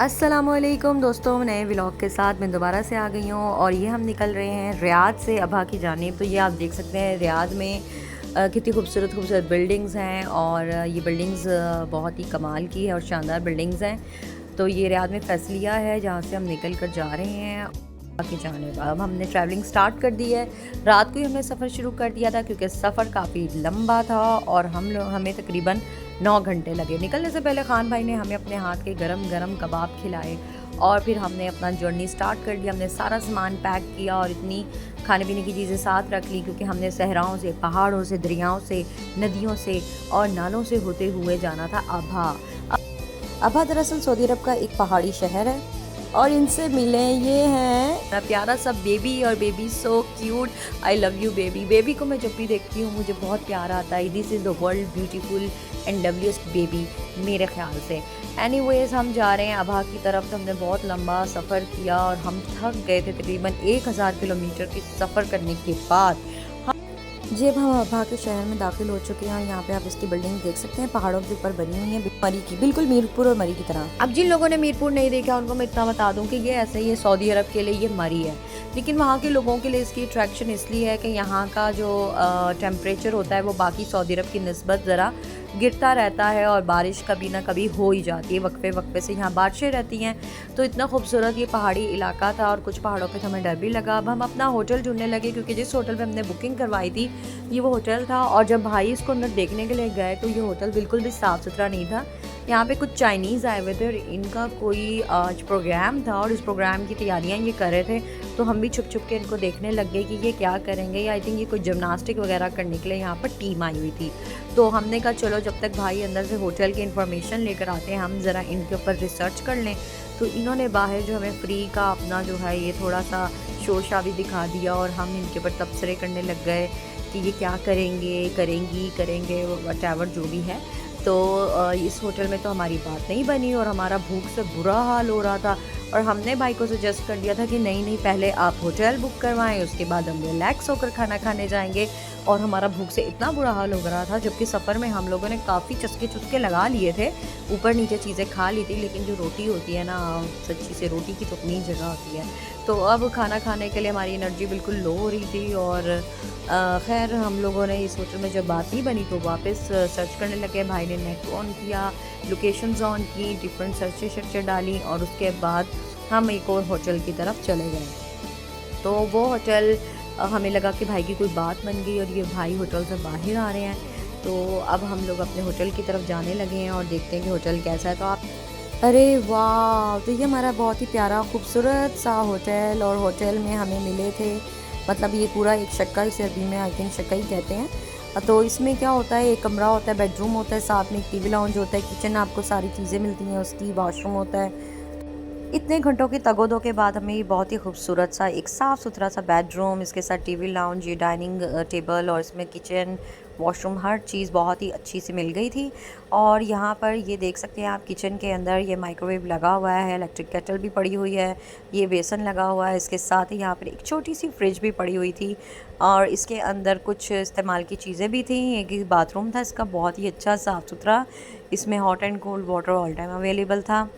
अस्सलामुअलैकुम दोस्तों, नए व्लॉग के साथ मैं दोबारा से आ गई हूँ और ये हम निकल रहे हैं रियाद से अबहा की जानिब। तो ये आप देख सकते हैं रियाद में कितनी खूबसूरत खूबसूरत बिल्डिंग्स हैं और ये बिल्डिंग्स बहुत ही कमाल की है और शानदार बिल्डिंग्स हैं। तो ये रियाद में फैसलिया है जहाँ से हम निकल कर जा रहे हैं अबहा की जानिब। अब हमने ट्रैवलिंग स्टार्ट कर दी है। रात को ही हमने सफ़र शुरू कर दिया था क्योंकि सफ़र काफ़ी लंबा था और हमें तकरीबन 9 घंटे लगे। निकलने से पहले खान भाई ने हमें अपने हाथ के गरम गरम कबाब खिलाए और फिर हमने अपना जर्नी स्टार्ट कर दिया। हमने सारा सामान पैक किया और इतनी खाने पीने की चीज़ें साथ रख ली क्योंकि हमने सहराओं से, पहाड़ों से, दरियाओं से, नदियों से और नालों से होते हुए जाना था अबहा। अबहा दरअसल सऊदी अरब का एक पहाड़ी शहर है और इनसे मिले ये हैं प्यारा सा बेबी और baby so cute. I love you baby. Baby को मैं जब भी देखती हूँ मुझे बहुत प्यार आता है। This is the world beautiful and loveliest baby मेरे ख्याल से। एनीवेज हम जा रहे हैं अबहा की तरफ। तो हमने बहुत लंबा सफ़र किया और हम थक गए थे तकरीबन 1000 किलोमीटर की सफ़र करने के बाद। जब हम अबहा के शहर में दाखिल हो चुके हैं, यहाँ पे आप इसकी बिल्डिंग देख सकते हैं, पहाड़ों के ऊपर बनी हुई है मरी की, बिल्कुल मीरपुर और मरी की तरह। अब जिन लोगों ने मीरपुर नहीं देखा उनको मैं इतना बता दूं कि ये ऐसे ही है, सऊदी अरब के लिए ये मरी है, लेकिन वहाँ के लोगों के लिए इसकी अट्रैक्शन इसलिए है कि यहाँ का जो टेम्परेचर होता है वो बाकी सऊदी अरब की निस्बत ज़रा गिरता रहता है और बारिश कभी ना कभी हो ही जाती है। वक्फे वक्फे से यहाँ बारिशें रहती हैं। तो इतना खूबसूरत ये पहाड़ी इलाका था और कुछ पहाड़ों पे तो हमें डर भी लगा। अब हम अपना होटल ढूंढने लगे क्योंकि जिस होटल पे हमने बुकिंग करवाई थी ये वो होटल था। और जब भाई इसको अंदर देखने के लिए गए तो ये होटल बिल्कुल भी साफ़ सुथरा नहीं था। यहाँ पे कुछ चाइनीज़ आए हुए थे और इनका कोई आज प्रोग्राम था और इस प्रोग्राम की तैयारियाँ ये कर रहे थे। तो हम भी छुप छुप के इनको देखने लग गए कि ये क्या करेंगे। या आई थिंक ये कोई जिम्नास्टिक वगैरह करने के लिए यहाँ पर टीम आई हुई थी। तो हमने कहा चलो जब तक भाई अंदर से होटल की इन्फॉर्मेशन लेकर आते हैं हम ज़रा इनके ऊपर रिसर्च कर लें। तो इन्होंने बाहर जो हमें फ्री का अपना जो है ये थोड़ा सा शोशा भी दिखा दिया और हम इनके ऊपर तबसरे करने लग गए कि ये क्या करेंगे, करेंगे वटेवर जो भी है। तो इस होटल में तो हमारी बात नहीं बनी और हमारा भूख से बुरा हाल हो रहा था। और हमने भाई को सजेस्ट कर दिया था कि नहीं पहले आप होटल बुक करवाएं, उसके बाद हम रिलैक्स होकर खाना खाने जाएंगे। और हमारा भूख से इतना बुरा हाल हो रहा था जबकि सफ़र में हम लोगों ने काफ़ी चस्के चुस्के लगा लिए थे, ऊपर नीचे चीज़ें खा ली थी, लेकिन जो रोटी होती है ना, सच्ची से रोटी की तो अपनी जगह होती है। तो अब खाना खाने के लिए हमारी एनर्जी बिल्कुल लो हो रही थी और खैर हम लोगों ने इस होटल में जब बात नहीं बनी तो वापस सर्च करने लगे। भाई ने नेट ऑन किया, लोकेशंस ऑन की, डिफरेंट सर्चें डाली और उसके बाद हम एक और होटल की तरफ चले गए। तो वो होटल हमें लगा कि भाई की कोई बात बन गई और ये भाई होटल से बाहर आ रहे हैं। तो अब हम लोग अपने होटल की तरफ जाने लगे हैं और देखते हैं कि होटल कैसा है। तो आप अरे वाह, तो ये हमारा बहुत ही प्यारा खूबसूरत सा होटल और होटल में हमें मिले थे, मतलब ये पूरा एक शक्का, इसे अरबी में आई थिंक शक्का ही कहते हैं। तो इसमें क्या होता है, एक कमरा होता है, बेडरूम होता है, साथ में एक टीवी लाउंज होता है, किचन आपको सारी चीज़ें मिलती हैं उसकी, वॉशरूम होता है। इतने घंटों की तगोदों के बाद हमें ये बहुत ही खूबसूरत सा एक साफ़ सुथरा सा बेडरूम, इसके साथ टीवी लाउंज, ये डाइनिंग टेबल और इसमें किचन, वॉशरूम, हर चीज़ बहुत ही अच्छी सी मिल गई थी। और यहाँ पर ये देख सकते हैं आप, किचन के अंदर ये माइक्रोवेव लगा हुआ है, इलेक्ट्रिक केटल भी पड़ी हुई है, ये बेसन लगा हुआ है, इसके साथ ही यहाँ पर एक छोटी सी फ्रिज भी पड़ी हुई थी और इसके अंदर कुछ इस्तेमाल की चीज़ें भी थी। एक बाथरूम था इसका बहुत ही अच्छा साफ़ सुथरा, इसमें hot and cold water all time available था।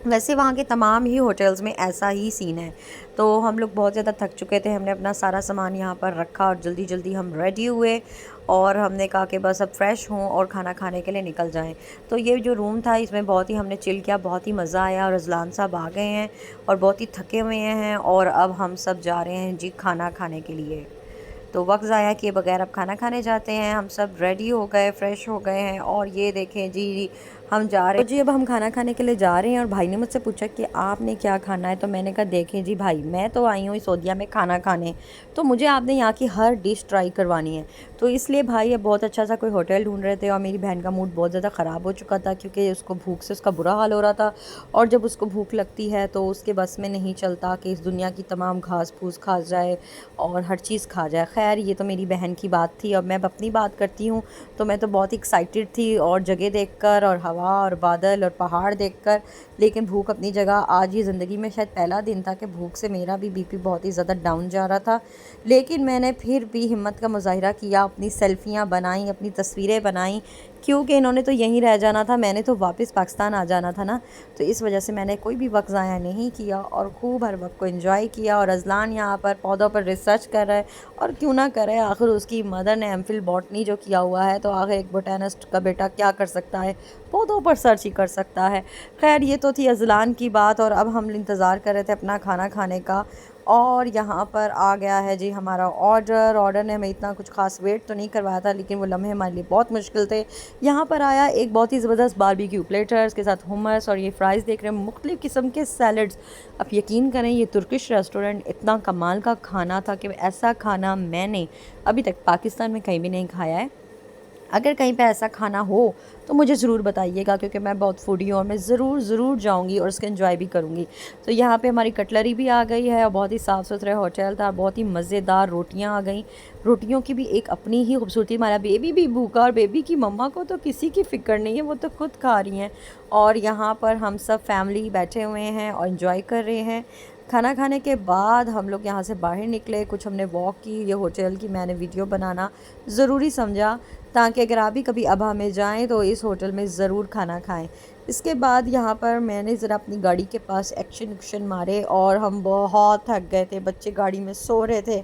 वैसे वहाँ के तमाम ही होटल्स में ऐसा ही सीन है। तो हम लोग बहुत ज़्यादा थक चुके थे, हमने अपना सारा सामान यहाँ पर रखा और जल्दी जल्दी हम रेडी हुए और हमने कहा कि बस अब फ्रेश हों और खाना खाने के लिए निकल जाएं। तो ये जो रूम था इसमें बहुत ही हमने चिल किया, बहुत ही मज़ा आया और रज़लान साहब आ गए हैं और बहुत ही थके हुए हैं और अब हम सब जा रहे हैं जी खाना खाने के लिए। तो वक्त ज़ाया किए बगैर अब खाना खाने जाते हैं। हम सब रेडी हो गए, फ्रेश हो गए हैं और ये देखें जी हम जा रहे हैं। तो जी अब हम खाना खाने के लिए जा रहे हैं और भाई ने मुझसे पूछा कि आपने क्या खाना है। तो मैंने कहा देखें जी भाई, मैं तो आई हूँ सऊदीया में खाना खाने, तो मुझे आपने यहाँ की हर डिश ट्राई करवानी है। तो इसलिए भाई अब बहुत अच्छा सा कोई होटल ढूंढ रहे थे और मेरी बहन का मूड बहुत ज़्यादा ख़राब हो चुका था क्योंकि उसको भूख से उसका बुरा हाल हो रहा था। और जब उसको भूख लगती है तो उसके बस में नहीं चलता कि इस दुनिया की तमाम घास फूस खा जाए और हर चीज़ खा जाए। खैर ये तो मेरी बहन की बात थी। अब मैं अपनी बात करती हूँ तो मैं तो बहुत एक्साइटेड थी और जगह देखकर और हवा और बादल और पहाड़ देखकर, लेकिन भूख अपनी जगह। आज ये ज़िंदगी में शायद पहला दिन था कि भूख से मेरा भी बीपी बहुत ही ज़्यादा डाउन जा रहा था, लेकिन मैंने फिर भी हिम्मत का मुजाहिरा किया, अपनी सेल्फियाँ बनाई, अपनी तस्वीरें बनाई क्योंकि इन्होंने तो यहीं रह जाना था, मैंने तो वापस पाकिस्तान आ जाना था ना, तो इस वजह से मैंने कोई भी वक्त ज़ाया नहीं किया और खूब हर वक्त को एंजॉय किया। और अज़लान यहाँ पर पौधों पर रिसर्च कर रहा है, और क्यों ना करे, आखिर उसकी मदर ने एमफिल बॉटनी जो किया हुआ है, तो आखिर एक बोटेनिस्ट का बेटा क्या कर सकता है, पौधों पर सर्च ही कर सकता है। खैर ये तो थी अज़लान की बात, और अब हम इंतज़ार कर रहे थे अपना खाना खाने का। और यहाँ पर आ गया है जी हमारा ऑर्डर ने हमें इतना कुछ खास वेट तो नहीं करवाया था, लेकिन वो लम्हे हमारे लिए बहुत मुश्किल थे। यहाँ पर आया एक बहुत ही ज़बरदस्त बारबेक्यू प्लेटर्स के साथ हुमस, और ये फ्राइज़ देख रहे हैं, मुख्तलिफ़ किस्म के सैलड्स। अब यकीन करें ये तुर्किश रेस्टोरेंट इतना कमाल का खाना था कि ऐसा खाना मैंने अभी तक पाकिस्तान में कहीं भी नहीं खाया है। अगर कहीं पे ऐसा खाना हो तो मुझे ज़रूर बताइएगा, क्योंकि मैं बहुत फूडी हूँ और मैं ज़रूर जाऊँगी और उसका एंजॉय भी करूँगी। तो यहाँ पे हमारी कटलरी भी आ गई है, और बहुत ही साफ़ सुथरा होटल था, बहुत ही मज़ेदार रोटियाँ आ गई। रोटियों की भी एक अपनी ही खूबसूरती, हमारा बेबी भी भूखा, और बेबी की मम्मा को तो किसी की फ़िक्र नहीं है, वो तो खुद खा रही हैं। और यहाँ पर हम सब फैमिली बैठे हुए हैं और इन्जॉय कर रहे हैं। खाना खाने के बाद हम लोग यहाँ से बाहर निकले, कुछ हमने वॉक की। ये होटल की मैंने वीडियो बनाना ज़रूरी समझा, ताकि अगर आप भी कभी अबहा में जाएं तो इस होटल में ज़रूर खाना खाएं। इसके बाद यहाँ पर मैंने ज़रा अपनी गाड़ी के पास एक्शन मारे, और हम बहुत थक गए थे, बच्चे गाड़ी में सो रहे थे।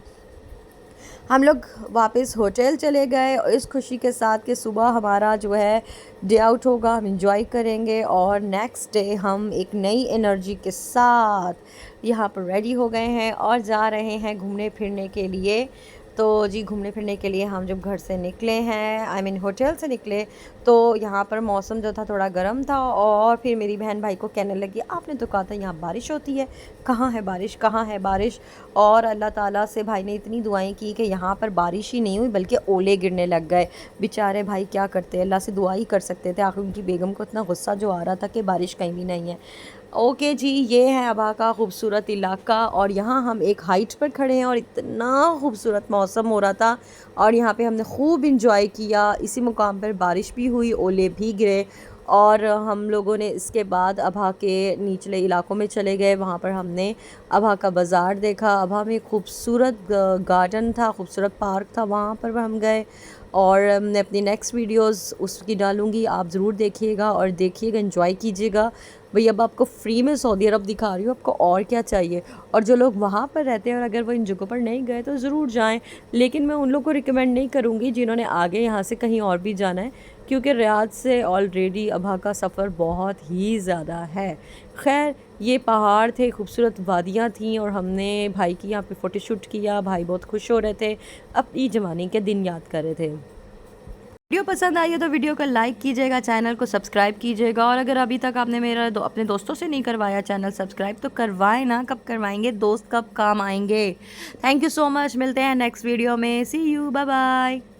हम लोग वापस होटल चले गए, और इस खुशी के साथ कि सुबह हमारा जो है डे आउट होगा, हम इंजॉय करेंगे, और नेक्स्ट डे हम एक नई एनर्जी के साथ यहाँ पर रेडी हो गए हैं और जा रहे हैं घूमने फिरने के लिए। तो जी घूमने फिरने के लिए हम जब घर से निकले हैं, आई मीन होटल से निकले, तो यहाँ पर मौसम जो था थोड़ा गर्म था, और फिर मेरी बहन भाई को कहने लगी, आपने तो कहा था यहाँ बारिश होती है, कहाँ है बारिश, कहाँ है बारिश। और अल्लाह ताला से भाई ने इतनी दुआएं की कि यहाँ पर बारिश ही नहीं हुई, बल्कि ओले गिरने लग गए। बेचारे भाई क्या करते, अल्लाह से दुआ ही कर सकते थे, आखिर उनकी बेगम को इतना गुस्सा जो आ रहा था कि बारिश कहीं भी नहीं है। ओके जी, ये है अबहा का खूबसूरत इलाका, और यहाँ हम एक हाइट पर खड़े हैं और इतना खूबसूरत मौसम हो रहा था, और यहाँ पे हमने खूब इंजॉय किया। इसी मुकाम पर बारिश भी हुई, ओले भी गिरे, और हम लोगों ने इसके बाद अबहा के निचले इलाकों में चले गए। वहाँ पर हमने अबहा का बाज़ार देखा। अबहा में खूबसूरत गार्डन था, खूबसूरत पार्क था, वहाँ पर हम गए। और मैं अपनी नेक्स्ट वीडियोस उसकी डालूँगी, आप ज़रूर देखिएगा और देखिएगा, एंजॉय कीजिएगा। भाई अब आपको फ्री में सऊदी अरब दिखा रही हूँ, आपको और क्या चाहिए। और जो लोग वहाँ पर रहते हैं और अगर वो इन जगहों पर नहीं गए तो ज़रूर जाएं, लेकिन मैं उन लोगों को रिकमेंड नहीं करूँगी जिन्होंने आगे यहाँ से कहीं और भी जाना है, क्योंकि रियाद से ऑलरेडी अबहा का सफ़र बहुत ही ज़्यादा है। खैर ये पहाड़ थे, खूबसूरत वादियाँ थीं, और हमने भाई की यहाँ पे फ़ोटोशूट किया। भाई बहुत खुश हो रहे थे, अपनी जवानी के दिन याद कर रहे थे। वीडियो पसंद आई है तो वीडियो को लाइक कीजिएगा, चैनल को सब्सक्राइब कीजिएगा, और अगर अभी तक आपने मेरा अपने दोस्तों से नहीं करवाया चैनल सब्सक्राइब तो करवाएं ना, कब करवाएंगे, दोस्त कब काम आएंगे। थैंक यू सो मच, मिलते हैं नेक्स्ट वीडियो में, सी यू, बाय बाय।